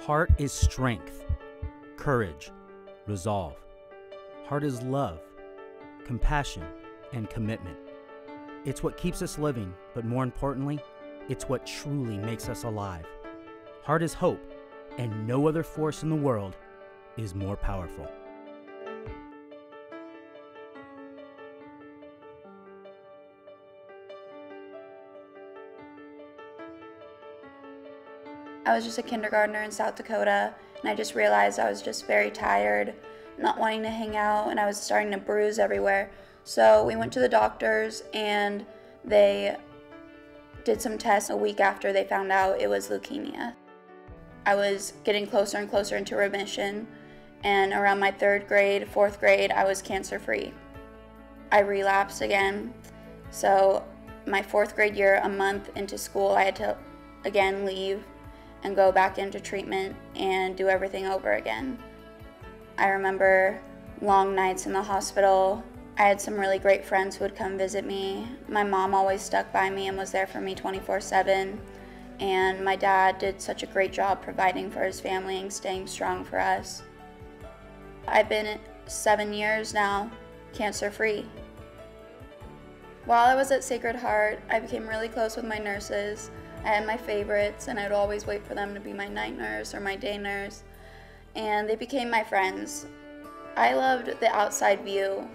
Heart is strength, courage, resolve. Heart is love, compassion, and commitment. It's what keeps us living, but more importantly, it's what truly makes us alive. Heart is hope, and no other force in the world is more powerful. I was just a kindergartner in South Dakota, and I just realized I was just very tired, not wanting to hang out, and I was starting to bruise everywhere. So we went to the doctors, and they did some tests a week after they found out it was leukemia. I was getting closer and closer into remission, and around my 3rd grade, 4th grade, I was cancer-free. I relapsed again, so my 4th grade year, a month into school, I had to again leave and go back into treatment and do everything over again. I remember long nights in the hospital. I had some really great friends who would come visit me. My mom always stuck by me and was there for me 24/7. And my dad did such a great job providing for his family and staying strong for us. I've been 7 years now, cancer-free. While I was at Sacred Heart, I became really close with my nurses. I had my favorites, and I'd always wait for them to be my night nurse or my day nurse, and they became my friends. I loved the outside view,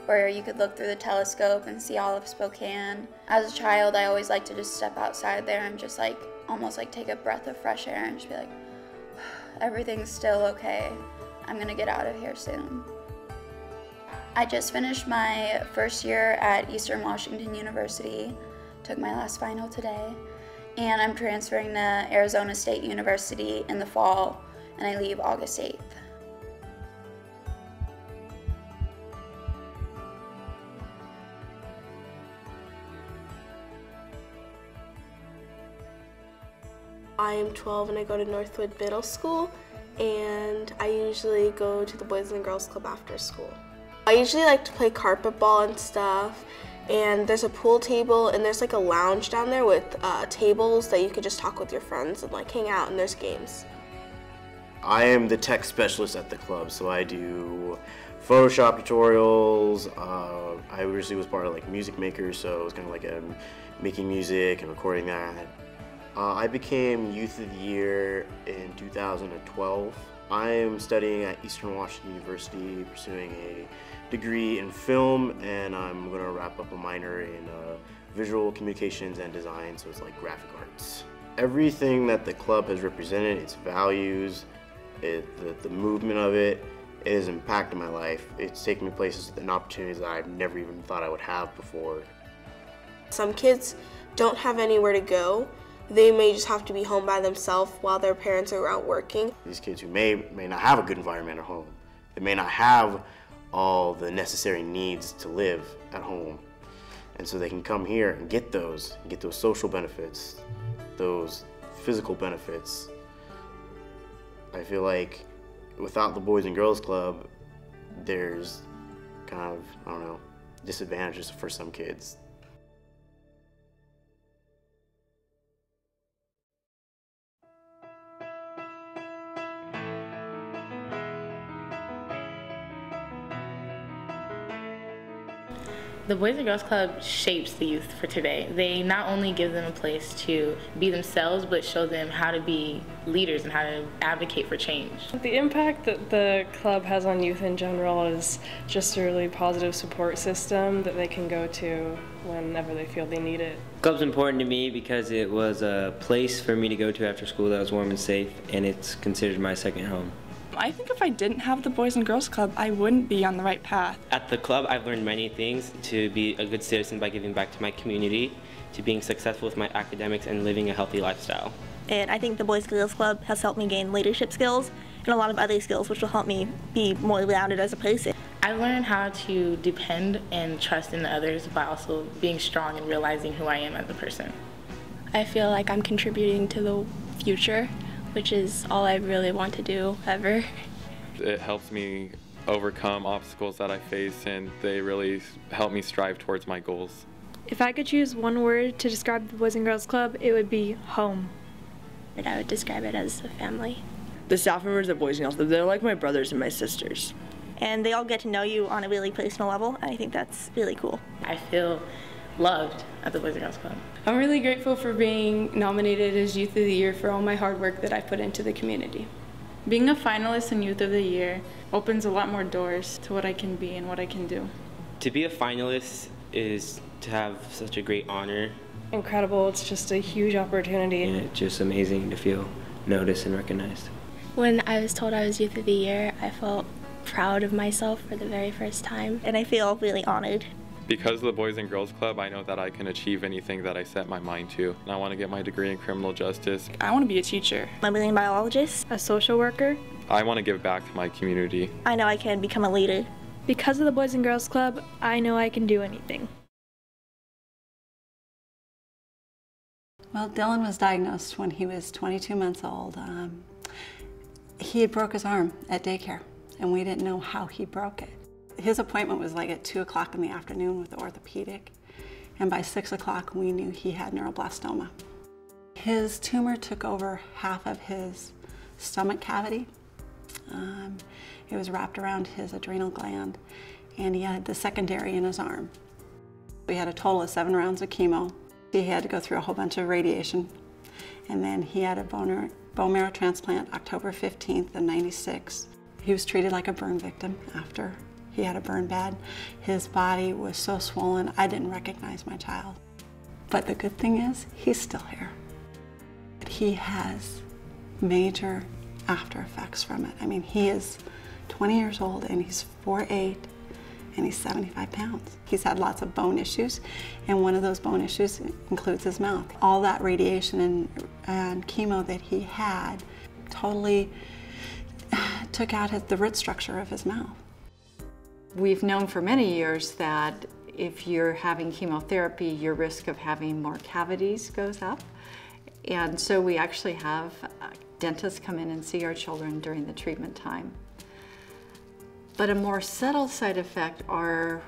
where you could look through the telescope and see all of Spokane. As a child, I always liked to just step outside there and just almost take a breath of fresh air and just be like, everything's still okay. I'm gonna get out of here soon. I just finished my 1st year at Eastern Washington University, took my last final today, and I'm transferring to Arizona State University in the fall, and I leave August 8th. I am 12 and I go to Northwood Middle School, and I usually go to the Boys and Girls Club after school. I usually like to play carpet ball and stuff, and there's a pool table and there's a lounge down there with tables that you could just talk with your friends and hang out, and there's games. I am the tech specialist at the club, so I do Photoshop tutorials. I originally was part of music makers, so it was kind of making music and recording that. I became Youth of the Year in 2012. I am studying at Eastern Washington University, pursuing a degree in film, and I'm going to wrap up a minor in visual communications and design, so it's graphic arts. Everything that the club has represented, its values, the movement of it, has impacted my life. It's taken me places and opportunities that I've never even thought I would have before. Some kids don't have anywhere to go. They may just have to be home by themselves while their parents are out working. These kids who may not have a good environment at home, they may not have all the necessary needs to live at home. And so they can come here and get those social benefits, those physical benefits. I feel like without the Boys and Girls Club, there's disadvantages for some kids. The Boys and Girls Club shapes the youth for today. They not only give them a place to be themselves, but show them how to be leaders and how to advocate for change. The impact that the club has on youth in general is just a really positive support system that they can go to whenever they feel they need it. The club's important to me because it was a place for me to go to after school that was warm and safe, and it's considered my second home. I think if I didn't have the Boys and Girls Club, I wouldn't be on the right path. At the club, I've learned many things: to be a good citizen by giving back to my community, to being successful with my academics, and living a healthy lifestyle. And I think the Boys and Girls Club has helped me gain leadership skills and a lot of other skills which will help me be more rounded as a person. I learned how to depend and trust in others by also being strong and realizing who I am as a person. I feel like I'm contributing to the future, which is all I really want to do ever. It helps me overcome obstacles that I face, and they really help me strive towards my goals. If I could choose one word to describe the Boys and Girls Club, it would be home. And I would describe it as a family. The staff members at Boys and Girls Club, they're like my brothers and my sisters. And they all get to know you on a really personal level, and I think that's really cool. I feel loved at the Boys and Girls Club. I'm really grateful for being nominated as Youth of the Year for all my hard work that I put into the community. Being a finalist in Youth of the Year opens a lot more doors to what I can be and what I can do. To be a finalist is to have such a great honor. Incredible, it's just a huge opportunity. And it's just amazing to feel noticed and recognized. When I was told I was Youth of the Year, I felt proud of myself for the very first time. And I feel really honored. Because of the Boys and Girls Club, I know that I can achieve anything that I set my mind to. And I want to get my degree in criminal justice. I want to be a teacher. I'm a marine biologist. A social worker. I want to give back to my community. I know I can become a leader. Because of the Boys and Girls Club, I know I can do anything. Well, Dylan was diagnosed when he was 22 months old. He had broke his arm at daycare, and we didn't know how he broke it. His appointment was like at 2 o'clock in the afternoon with the orthopedic, and by 6 o'clock we knew he had neuroblastoma. His tumor took over half of his stomach cavity. It was wrapped around his adrenal gland, and he had the secondary in his arm. We had a total of 7 rounds of chemo. He had to go through a whole bunch of radiation, and then he had a bone marrow transplant October 15th of '96. He was treated like a burn victim after he had a burn bed. His body was so swollen, I didn't recognize my child. But the good thing is, he's still here. He has major after effects from it. I mean, he is 20 years old and he's 4'8", and he's 75 pounds. He's had lots of bone issues, and one of those bone issues includes his mouth. All that radiation and chemo that he had totally took out the root structure of his mouth. We've known for many years that if you're having chemotherapy, your risk of having more cavities goes up. And so we actually have dentists come in and see our children during the treatment time. But a more subtle side effect are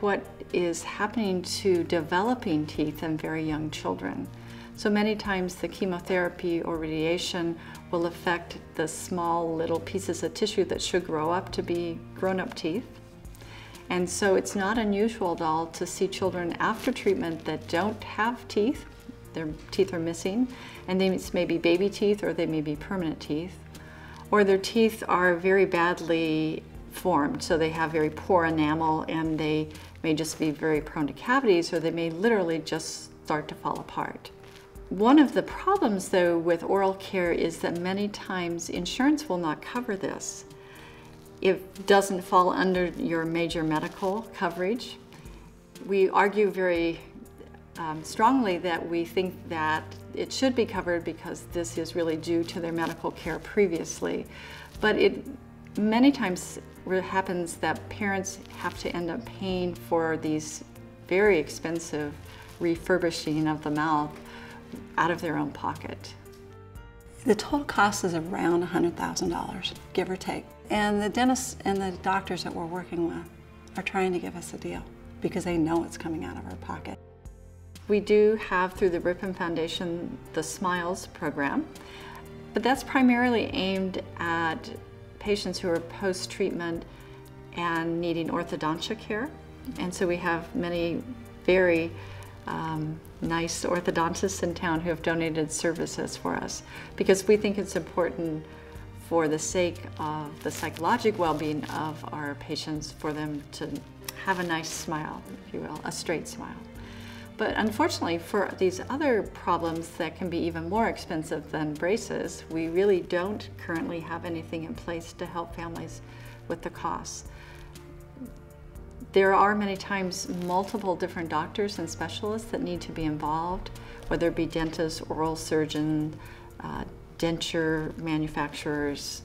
what is happening to developing teeth in very young children. So many times the chemotherapy or radiation will affect the small little pieces of tissue that should grow up to be grown-up teeth. And so it's not unusual at all to see children after treatment that don't have teeth. Their teeth are missing, and they may be baby teeth or they may be permanent teeth. Or their teeth are very badly formed, so they have very poor enamel and they may just be very prone to cavities, or they may literally just start to fall apart. One of the problems though with oral care is that many times insurance will not cover this. It doesn't fall under your major medical coverage. We argue very strongly that we think that it should be covered because this is really due to their medical care previously. But it many times happens that parents have to end up paying for these very expensive refurbishing of the mouth out of their own pocket. The total cost is around $100,000, give or take. And the dentists and the doctors that we're working with are trying to give us a deal because they know it's coming out of our pocket. We do have, through the Ripon Foundation, the SMILES program, but that's primarily aimed at patients who are post-treatment and needing orthodontia care. And so we have many very nice orthodontists in town who have donated services for us because we think it's important for the sake of the psychological well-being of our patients for them to have a nice smile, if you will, a straight smile. But unfortunately, for these other problems that can be even more expensive than braces, we really don't currently have anything in place to help families with the costs. There are many times multiple different doctors and specialists that need to be involved, whether it be dentists, oral surgeon, denture manufacturers,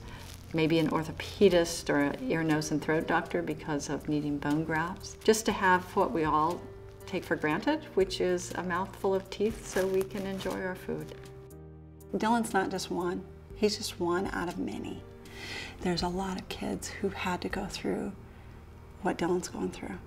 maybe an orthopedist or an ear, nose, and throat doctor because of needing bone grafts, just to have what we all take for granted, which is a mouthful of teeth so we can enjoy our food. Dylan's not just one, he's just one out of many. There's a lot of kids who had to go through what Dylan's going through.